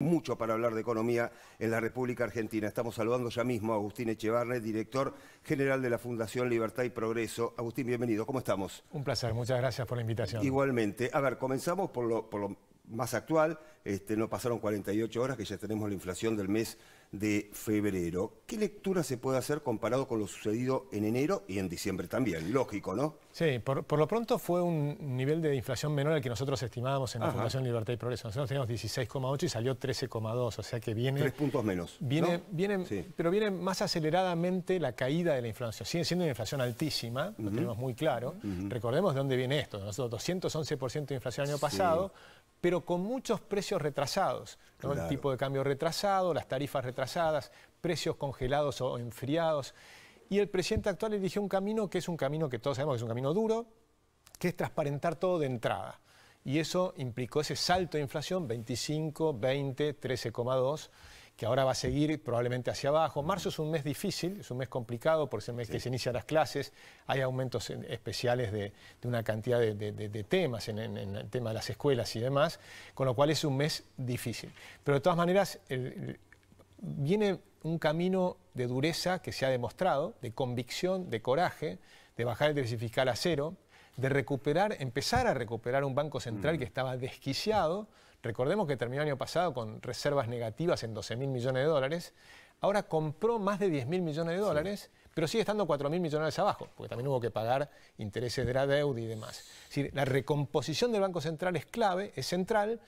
Mucho para hablar de economía en la República Argentina. Estamos saludando ya mismo a Agustín Echevarne, director general de la Fundación Libertad y Progreso. Agustín, bienvenido. ¿Cómo estamos? Un placer, muchas gracias por la invitación. Igualmente. A ver, comenzamos por lo más actual. No pasaron 48 horas que ya tenemos la inflación del mes de febrero. ¿Qué lectura se puede hacer comparado con lo sucedido en enero y en diciembre también? Lógico, ¿no? Sí, por lo pronto fue un nivel de inflación menor al que nosotros estimábamos en la Fundación Libertad y Progreso. Nosotros teníamos 16,8 y salió 13,2, o sea que viene... 3 puntos menos, ¿no? Pero viene más aceleradamente la caída de la inflación. Sigue siendo una inflación altísima, lo tenemos muy claro. Recordemos de dónde viene esto. Nosotros 211% de inflación el año pasado, pero con muchos precios retrasados, ¿no? Claro. El tipo de cambio retrasado, las tarifas retrasadas, precios congelados o enfriados. Y el presidente actual eligió un camino que es un camino que todos sabemos que es un camino duro, que es transparentar todo de entrada. Y eso implicó ese salto de inflación, 25, 20, 13,2, que ahora va a seguir probablemente hacia abajo. Marzo es un mes difícil, es un mes complicado, porque es el mes que se inician las clases, hay aumentos especiales de una cantidad de temas en el tema de las escuelas y demás, con lo cual es un mes difícil. Pero de todas maneras, viene un camino de dureza que se ha demostrado, de convicción, de coraje, de bajar el déficit fiscal a cero, de empezar a recuperar un Banco Central que estaba desquiciado. Recordemos que terminó el año pasado con reservas negativas en 12.000 millones de dólares. Ahora compró más de 10.000 millones de dólares, pero sigue estando 4.000 millones de dólares abajo, porque también hubo que pagar intereses de la deuda y demás. Es decir, la recomposición del Banco Central es clave, es central,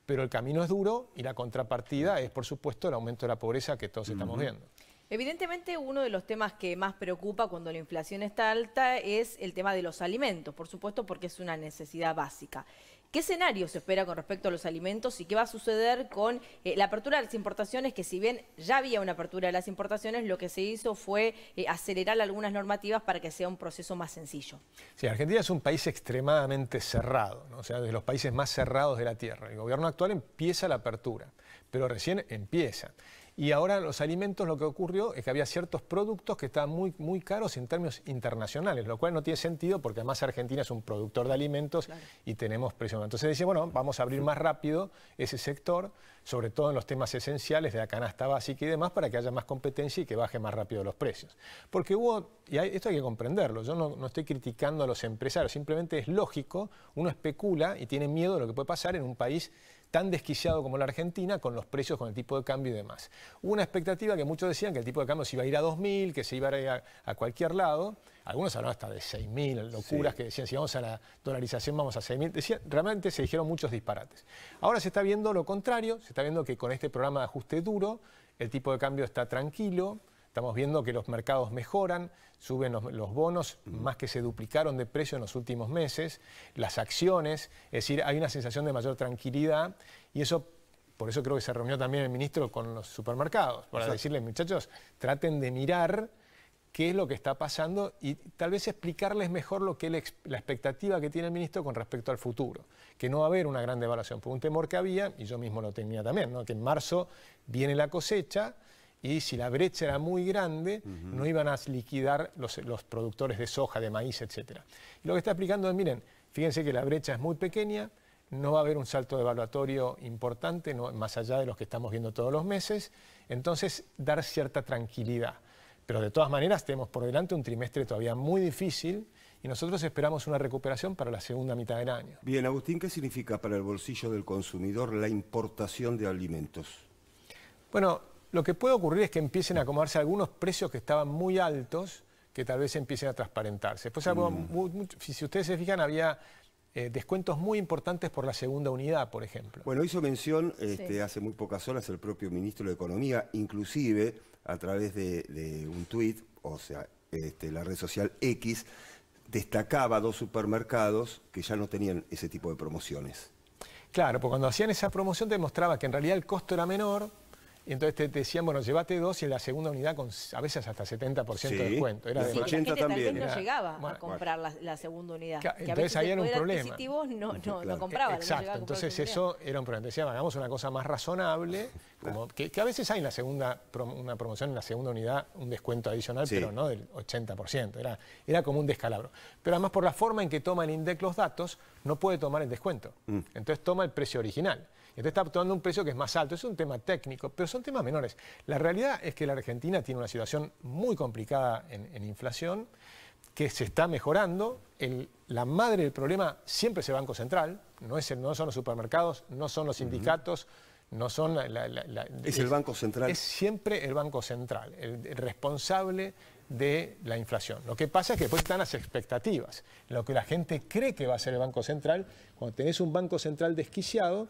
pero el camino es duro y la contrapartida es, por supuesto, el aumento de la pobreza que todos estamos viendo. Evidentemente, uno de los temas que más preocupa cuando la inflación está alta es el tema de los alimentos, por supuesto, porque es una necesidad básica. ¿Qué escenario se espera con respecto a los alimentos y qué va a suceder con la apertura de las importaciones? Que si bien ya había una apertura de las importaciones, lo que se hizo fue acelerar algunas normativas para que sea un proceso más sencillo. Sí, Argentina es un país extremadamente cerrado, ¿no? O sea, de los países más cerrados de la tierra. El gobierno actual empieza la apertura, pero recién empieza. Y ahora los alimentos, lo que ocurrió es que había ciertos productos que estaban muy caros en términos internacionales, lo cual no tiene sentido porque además Argentina es un productor de alimentos y tenemos presión. Entonces decía, bueno, vamos a abrir más rápido ese sector, sobre todo en los temas esenciales de la canasta básica y demás, para que haya más competencia y que baje más rápido los precios. Porque esto hay que comprenderlo, yo no estoy criticando a los empresarios, simplemente es lógico, uno especula y tiene miedo de lo que puede pasar en un país tan desquiciado como la Argentina, con los precios, con el tipo de cambio y demás. Hubo una expectativa que muchos decían que el tipo de cambio se iba a ir a 2.000, que se iba a ir a cualquier lado. Algunos hablaban hasta de 6.000, locuras que decían, si vamos a la dolarización vamos a 6.000. Realmente se dijeron muchos disparates. Ahora se está viendo lo contrario, se está viendo que con este programa de ajuste duro, el tipo de cambio está tranquilo. Estamos viendo que los mercados mejoran, suben los bonos, más que se duplicaron de precio en los últimos meses, las acciones, es decir, hay una sensación de mayor tranquilidad y eso, por eso creo que se reunió también el ministro con los supermercados, para decirles, muchachos, traten de mirar qué es lo que está pasando y tal vez explicarles mejor lo que la expectativa que tiene el ministro con respecto al futuro, que no va a haber una gran devaluación, por un temor que había, y yo mismo lo tenía también, ¿no? Que en marzo viene la cosecha, y si la brecha era muy grande, no iban a liquidar los productores de soja, de maíz, etc. Y lo que está explicando es, miren, fíjense que la brecha es muy pequeña, no va a haber un salto devaluatorio importante, más allá de los que estamos viendo todos los meses, entonces dar cierta tranquilidad. Pero de todas maneras tenemos por delante un trimestre todavía muy difícil y nosotros esperamos una recuperación para la segunda mitad del año. Bien, Agustín, ¿qué significa para el bolsillo del consumidor la importación de alimentos? Bueno, lo que puede ocurrir es que empiecen a acomodarse algunos precios que estaban muy altos, que tal vez empiecen a transparentarse. Después, si ustedes se fijan, había descuentos muy importantes por la segunda unidad, por ejemplo. Bueno, hizo mención hace muy pocas horas el propio ministro de Economía, inclusive a través de un tuit, o sea, la red social X, destacaba 2 supermercados que ya no tenían ese tipo de promociones. Claro, porque cuando hacían esa promoción te demostraba que en realidad el costo era menor. Y entonces te decían, bueno, llévate 2 y en la segunda unidad con a veces hasta 70% de descuento. Era de 80 también. La gente tal vez no llegaba a comprar la segunda unidad. Entonces ahí era un problema. No compraba. Exacto, entonces eso era un problema. Decían, hagamos una cosa más razonable, como que a veces hay en la segunda, una promoción en la segunda unidad, un descuento adicional, pero no del 80%. Era como un descalabro. Pero además por la forma en que toma el INDEC los datos, no puede tomar el descuento. Entonces toma el precio original. Entonces está tomando un precio que es más alto. Es un tema técnico, pero son temas menores. La realidad es que la Argentina tiene una situación muy complicada en inflación, que se está mejorando. La madre del problema siempre es el Banco Central, no son los supermercados, no son los sindicatos, no son es el Banco Central. Es siempre el Banco Central, el responsable de la inflación. Lo que pasa es que después están las expectativas, lo que la gente cree que va a ser el Banco Central. Cuando tenés un Banco Central desquiciado,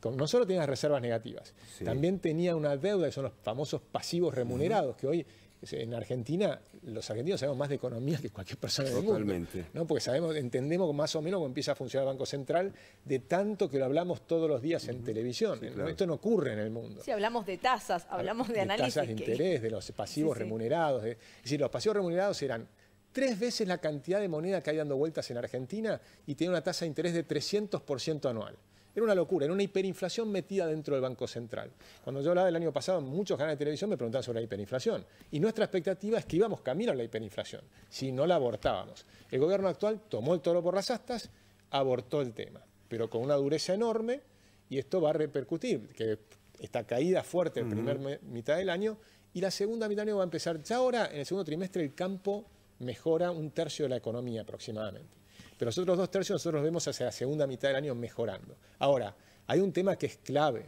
no solo tenía reservas negativas, también tenía una deuda, que son los famosos pasivos remunerados, que hoy en Argentina, los argentinos sabemos más de economía que cualquier persona del mundo, ¿no? Porque entendemos más o menos cómo empieza a funcionar el Banco Central, de tanto que lo hablamos todos los días en televisión. Sí, claro. Esto no ocurre en el mundo. Sí, hablamos de tasas, hablamos de análisis. Tasas de interés, de los pasivos remunerados. Es decir, los pasivos remunerados eran 3 veces la cantidad de moneda que hay dando vueltas en Argentina y tiene una tasa de interés de 300% anual. Era una locura, era una hiperinflación metida dentro del Banco Central. Cuando yo hablaba del año pasado, en muchos canales de televisión me preguntaban sobre la hiperinflación. Y nuestra expectativa es que íbamos camino a la hiperinflación, si no la abortábamos. El gobierno actual tomó el toro por las astas, abortó el tema, pero con una dureza enorme, y esto va a repercutir, que esta caída fuerte en la primera mitad del año, y la segunda mitad del año va a empezar. Ya ahora, en el segundo trimestre, el campo mejora 1/3 de la economía aproximadamente. Pero los otros 2/3 nosotros los vemos hacia la segunda mitad del año mejorando. Ahora, hay un tema que es clave,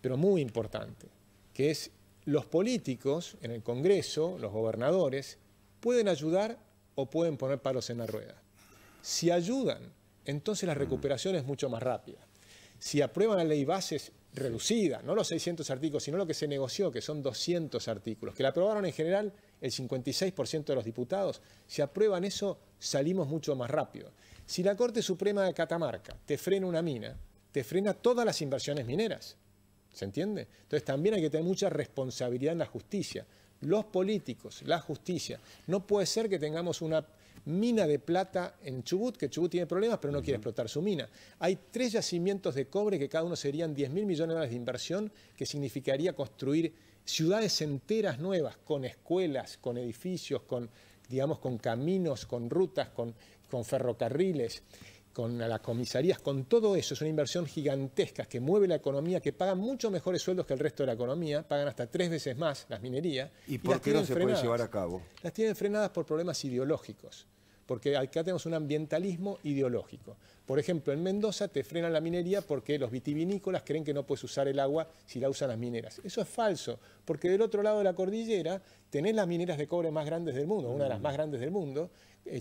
pero muy importante, que es los políticos en el Congreso, los gobernadores, pueden ayudar o pueden poner palos en la rueda. Si ayudan, entonces la recuperación es mucho más rápida. Si aprueban la ley bases reducida, no los 600 artículos, sino lo que se negoció, que son 200 artículos, que la aprobaron en general el 56% de los diputados, si aprueban eso, salimos mucho más rápido. Si la Corte Suprema de Catamarca te frena una mina, te frena todas las inversiones mineras. ¿Se entiende? Entonces también hay que tener mucha responsabilidad en la justicia. Los políticos, la justicia. No puede ser que tengamos una mina de plata en Chubut, que Chubut tiene problemas, pero no quiere explotar su mina. Hay 3 yacimientos de cobre que cada uno serían 10.000 millones de dólares de inversión, que significaría construir ciudades enteras nuevas, con escuelas, con edificios, con caminos, con rutas, con ferrocarriles, con las comisarías, con todo eso. Es una inversión gigantesca que mueve la economía, que pagan mucho mejores sueldos que el resto de la economía, pagan hasta 3 veces más las minerías. ¿Y por qué no se puede llevar a cabo? Las tienen frenadas por problemas ideológicos, porque acá tenemos un ambientalismo ideológico. Por ejemplo, en Mendoza te frenan la minería porque los vitivinícolas creen que no puedes usar el agua si la usan las mineras. Eso es falso, porque del otro lado de la cordillera tenés las mineras de cobre más grandes del mundo, una de las más grandes del mundo.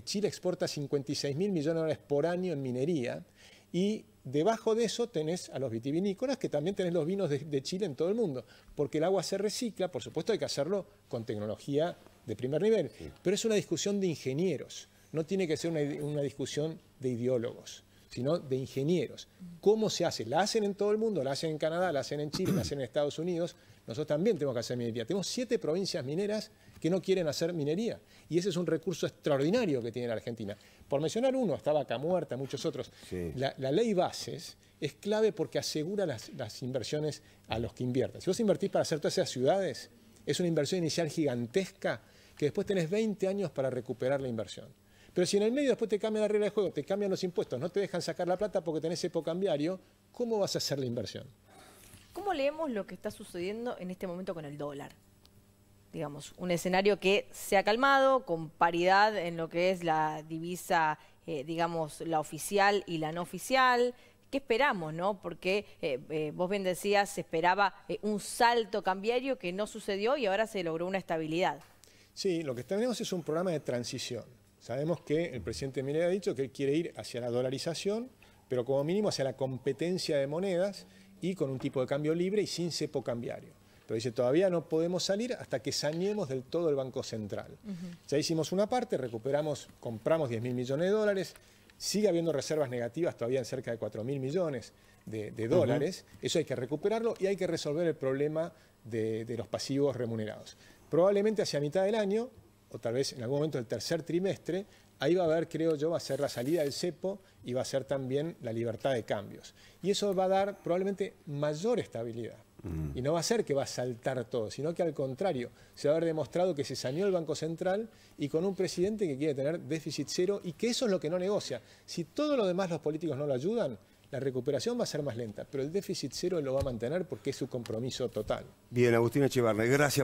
Chile exporta 56.000 millones de dólares por año en minería, y debajo de eso tenés a los vitivinícolas, que también tenés los vinos de Chile en todo el mundo, porque el agua se recicla. Por supuesto hay que hacerlo con tecnología de primer nivel, pero es una discusión de ingenieros, no tiene que ser una discusión de ideólogos, sino de ingenieros. ¿Cómo se hace? La hacen en todo el mundo, la hacen en Canadá, la hacen en Chile, la hacen en Estados Unidos. Nosotros también tenemos que hacer minería. Tenemos 7 provincias mineras que no quieren hacer minería, y ese es un recurso extraordinario que tiene la Argentina. Por mencionar uno, está Vaca Muerta, muchos otros. Sí. La ley bases es clave porque asegura las inversiones a los que invierten. Si vos invertís para hacer todas esas ciudades, es una inversión inicial gigantesca que después tenés 20 años para recuperar la inversión. Pero si en el medio después te cambian la regla de juego, te cambian los impuestos, no te dejan sacar la plata porque tenés cepo cambiario, ¿cómo vas a hacer la inversión? ¿Cómo leemos lo que está sucediendo en este momento con el dólar? Digamos, un escenario que se ha calmado, con paridad en lo que es la divisa, digamos, la oficial y la no oficial. ¿Qué esperamos, no? Porque vos bien decías, se esperaba un salto cambiario que no sucedió y ahora se logró una estabilidad. Sí, lo que tenemos es un programa de transición. Sabemos que el presidente Milei ha dicho que él quiere ir hacia la dolarización, pero como mínimo hacia la competencia de monedas y con un tipo de cambio libre y sin cepo cambiario. Pero dice, todavía no podemos salir hasta que saneemos del todo el Banco Central. Ya hicimos una parte, compramos 10.000 millones de dólares, sigue habiendo reservas negativas todavía en cerca de 4.000 millones de dólares. Eso hay que recuperarlo y hay que resolver el problema de los pasivos remunerados. Probablemente hacia mitad del año, o tal vez en algún momento del tercer trimestre, ahí va a haber, creo yo, va a ser la salida del cepo y va a ser también la libertad de cambios. Y eso va a dar probablemente mayor estabilidad. Y no va a ser que va a saltar todo, sino que al contrario, se va a haber demostrado que se saneó el Banco Central y con un presidente que quiere tener déficit cero y que eso es lo que no negocia. Si todo lo demás los políticos no lo ayudan, La recuperación va a ser más lenta, pero el déficit cero lo va a mantener porque es su compromiso total. Bien, Agustín Echevarne, gracias.